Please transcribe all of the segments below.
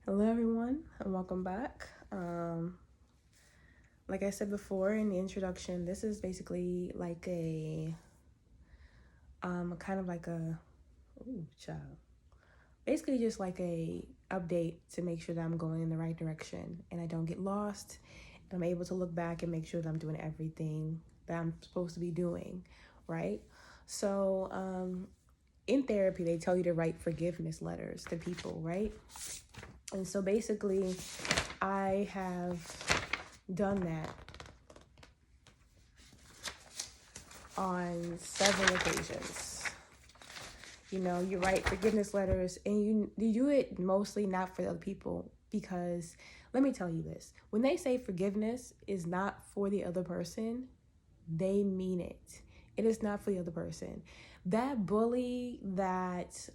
Hello, everyone, and welcome back. Like I said before in the introduction, this is basically like a kind of like a ooh, child. Basically, just like a update to make sure that I'm going in the right direction and I don't get lost. And I'm able to look back and make sure that I'm doing everything that I'm supposed to be doing, right? So, in therapy, they tell you to write forgiveness letters to people, right? And so basically, I have done that on several occasions. You write forgiveness letters and you do it mostly not for other people because let me tell you this. When they say forgiveness is not for the other person, they mean it. It is not for the other person. That bully, that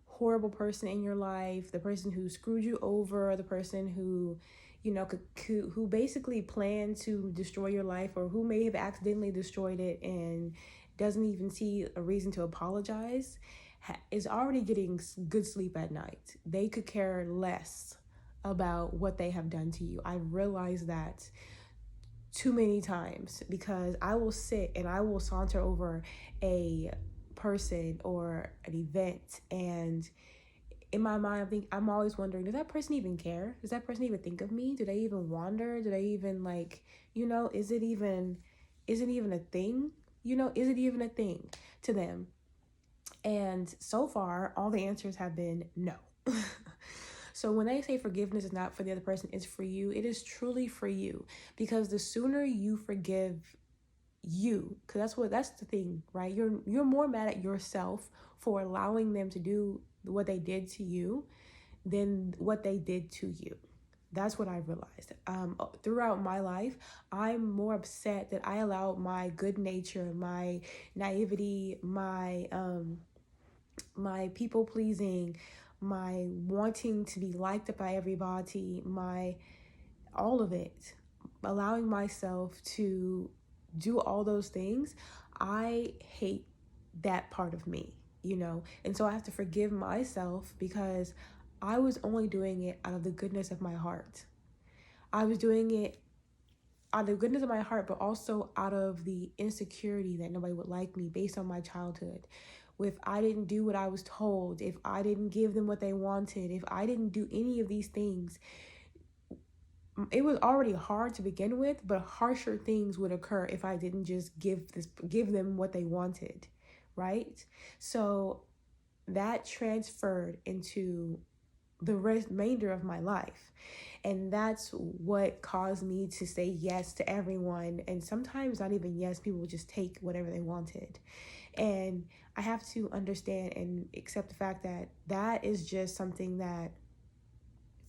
horrible person in your life, the person who screwed you over, the person who who basically planned to destroy your life or who may have accidentally destroyed it and doesn't even see a reason to apologize, is already getting good sleep at night. They could care less about what they have done to you. I realize that too many times because I will sit and I will saunter over a person or an event, and in my mind I'm always wondering, does that person even care? Does that person even think of me? Do they even wonder? Do they even is it even a thing? Is it even a thing to them? And so far all the answers have been no. So when they say forgiveness is not for the other person, it's for you, it is truly for you. Because the sooner you forgive you, because that's the thing, right? You're more mad at yourself for allowing them to do what they did to you than what they did to you. That's what I realized. Throughout my life, I'm more upset that I allowed my good nature, my naivety, my people pleasing, my wanting to be liked by everybody, my all of it, allowing myself to do all those things. I hate that part of me. And so I have to forgive myself because I was only doing it out of the goodness of my heart. I was doing it out of the goodness of my heart, but also out of the insecurity that nobody would like me based on my childhood. If I didn't do what I was told, if I didn't give them what they wanted, if I didn't do any of these things, it was already hard to begin with, but harsher things would occur if I didn't just give them what they wanted, right? So that transferred into the remainder of my life. And that's what caused me to say yes to everyone. And sometimes not even yes, people would just take whatever they wanted. And I have to understand and accept the fact that that is just something that,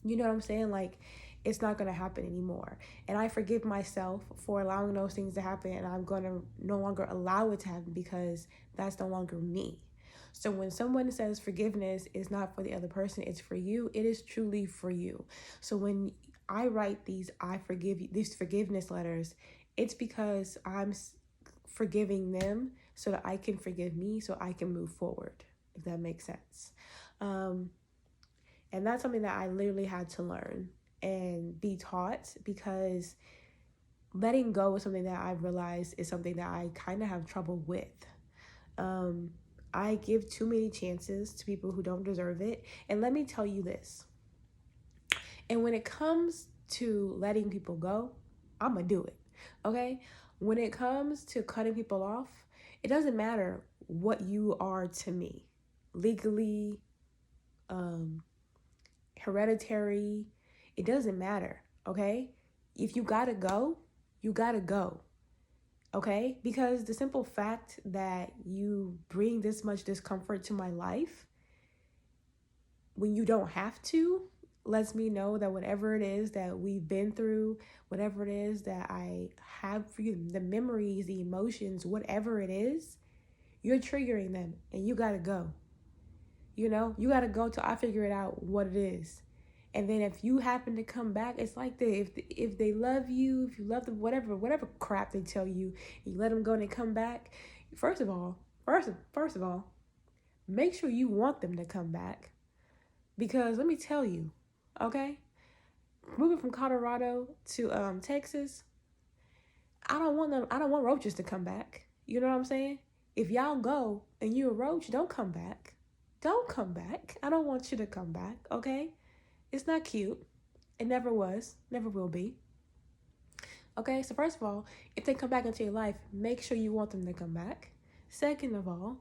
you know what I'm saying? Like, it's not going to happen anymore. And I forgive myself for allowing those things to happen. And I'm going to no longer allow it to happen because that's no longer me. So when someone says forgiveness is not for the other person, it's for you, it is truly for you. So when I write these these forgiveness letters, it's because I'm forgiving them so that I can forgive me so I can move forward, if that makes sense. And that's something that I literally had to learn and be taught, because letting go is something that I realized is something that I kind of have trouble with. I give too many chances to people who don't deserve it. And let me tell you this. And when it comes to letting people go, I'm going to do it. Okay? When it comes to cutting people off, it doesn't matter what you are to me. Legally, hereditary, it doesn't matter. Okay? If you got to go, you got to go. Okay? Because the simple fact that you bring this much discomfort to my life when you don't have to lets me know that whatever it is that we've been through, whatever it is that I have for you, the memories, the emotions, whatever it is, you're triggering them and you gotta go. You got to go till I figure it out what it is. And then if you happen to come back, it's like if they love you, if you love them, whatever crap they tell you, you let them go and they come back. First of all, make sure you want them to come back, because let me tell you, Okay? Moving from Colorado to Texas, I don't want roaches to come back. You know what I'm saying? If y'all go and you a roach, don't come back. Don't come back. I don't want you to come back, okay? It's not cute. It never was, never will be. Okay, so first of all, if they come back into your life, make sure you want them to come back. Second of all,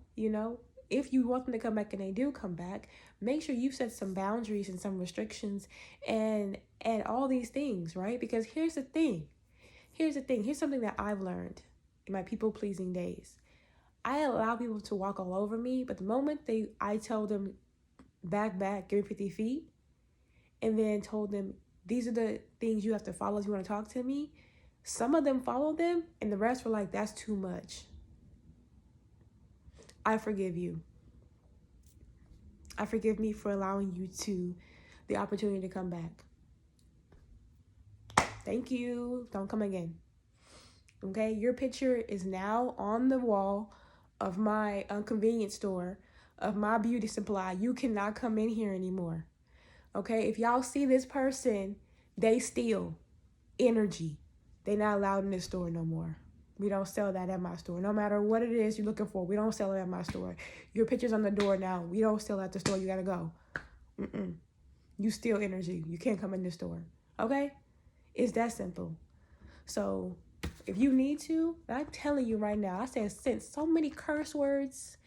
if you want them to come back and they do come back, make sure you set some boundaries and some restrictions and all these things, right? Because here's the thing. Here's something that I've learned in my people pleasing days. I allow people to walk all over me, but the moment I tell them back, give me 50 feet, and then told them these are the things you have to follow if you want to talk to me, some of them followed them, and the rest were like, that's too much. I forgive you. I forgive me for allowing you the opportunity to come back. Thank you. Don't come again. Okay? Your picture is now on the wall of my convenience store, of my beauty supply. You cannot come in here anymore. Okay? If y'all see this person, they steal energy. They not allowed in this store no more. We don't sell that at my store. No matter what it is you're looking for, we don't sell it at my store. Your picture's on the door now. We don't sell at the store. You gotta go. You steal energy. You can't come in this store. Okay? It's that simple. So if you need to, I'm telling you right now, I sent so many curse words,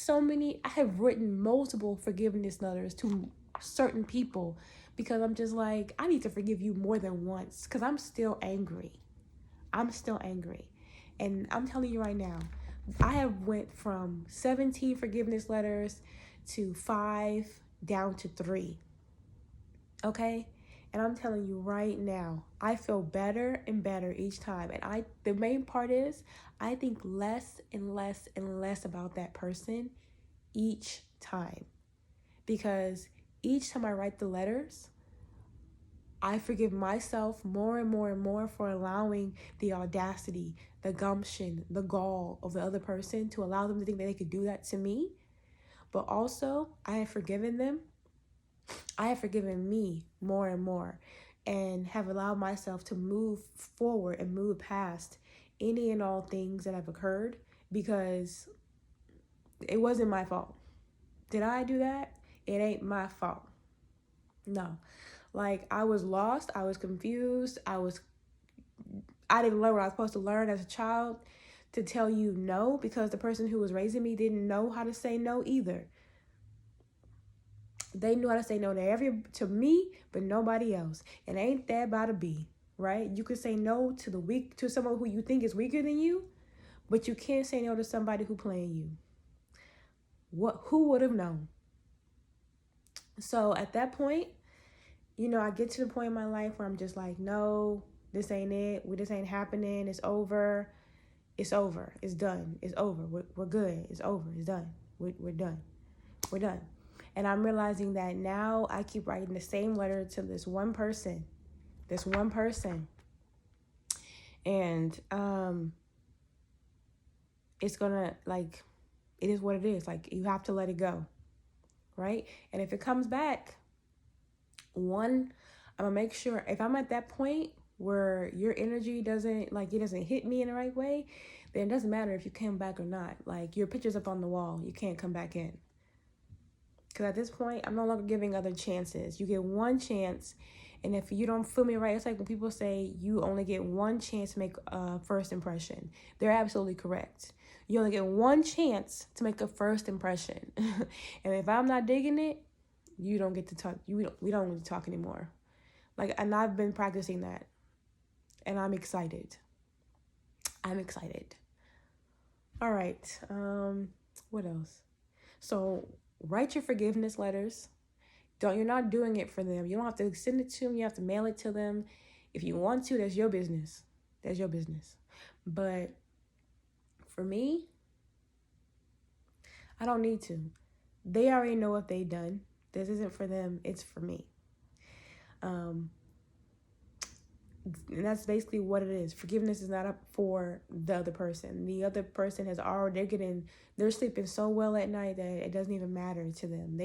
I have written multiple forgiveness letters to certain people because I'm just like, I need to forgive you more than once because I'm still angry. And I'm telling you right now, I have went from 17 forgiveness letters to 5 down to 3. Okay? And I'm telling you right now, I feel better and better each time. And the main part is I think less and less and less about that person each time. Because each time I write the letters, I forgive myself more and more and more for allowing the audacity, the gumption, the gall of the other person to allow them to think that they could do that to me. But also, I have forgiven them. I have forgiven me more and more and have allowed myself to move forward and move past any and all things that have occurred because it wasn't my fault. Did I do that? It ain't my fault. No. Like, I was lost. I was confused. I didn't learn what I was supposed to learn as a child to tell you no because the person who was raising me didn't know how to say no either. They knew how to say no to me, but nobody else. And ain't that about to be, right? You could say no to someone who you think is weaker than you, but you can't say no to somebody who playing you. Who would have known? So at that point, I get to the point in my life where I'm just like, no, this ain't it. This ain't happening. It's over. It's over. It's done. It's over. We're good. It's over. It's done. We're done. We're done. And I'm realizing that now I keep writing the same letter to this one person. And it's gonna, like, it is what it is. Like, you have to let it go, right? And if it comes back, I'm gonna make sure if I'm at that point where your energy it doesn't hit me in the right way, then it doesn't matter if you come back or not. Like, your picture's up on the wall. You can't come back in. Because at this point, I'm no longer giving other chances. You get one chance, and if you don't feel me right, it's like when people say you only get one chance to make a first impression. They're absolutely correct. You only get one chance to make a first impression. And if I'm not digging it, you don't get to talk. We don't get to talk anymore. Like, and I've been practicing that, and I'm excited. All right. What else? So write your forgiveness letters. You're not doing it for them. You don't have to send it to them. You have to mail it to them. If you want to, that's your business. But for me, I don't need to. They already know what they've done. This isn't for them. It's for me. And that's basically what it is. Forgiveness is not up for the other person. The other person they're sleeping so well at night that it doesn't even matter to them.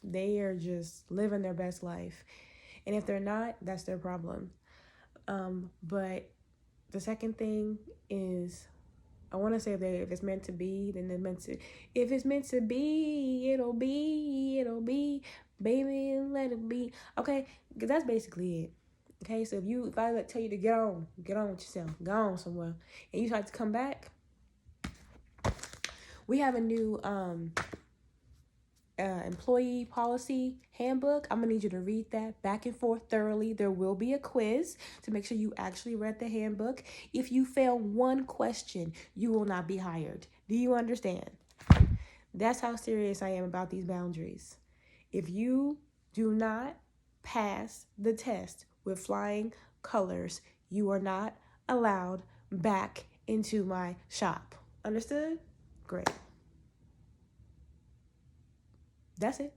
They are just living their best life. And if they're not, that's their problem. But the second thing is, I want to say that if it's meant to be, then it's meant to. If it's meant to be, it'll be. It'll be. Baby, let it be. Okay, because that's basically it. Okay, so if I tell you to get on with yourself, go on somewhere, and you try to come back, we have a new employee policy handbook. I'm gonna need you to read that back and forth thoroughly. There will be a quiz to make sure you actually read the handbook. If you fail one question, you will not be hired. Do you understand? That's how serious I am about these boundaries. If you do not pass the test with flying colors, you are not allowed back into my shop. Understood? Great. That's it.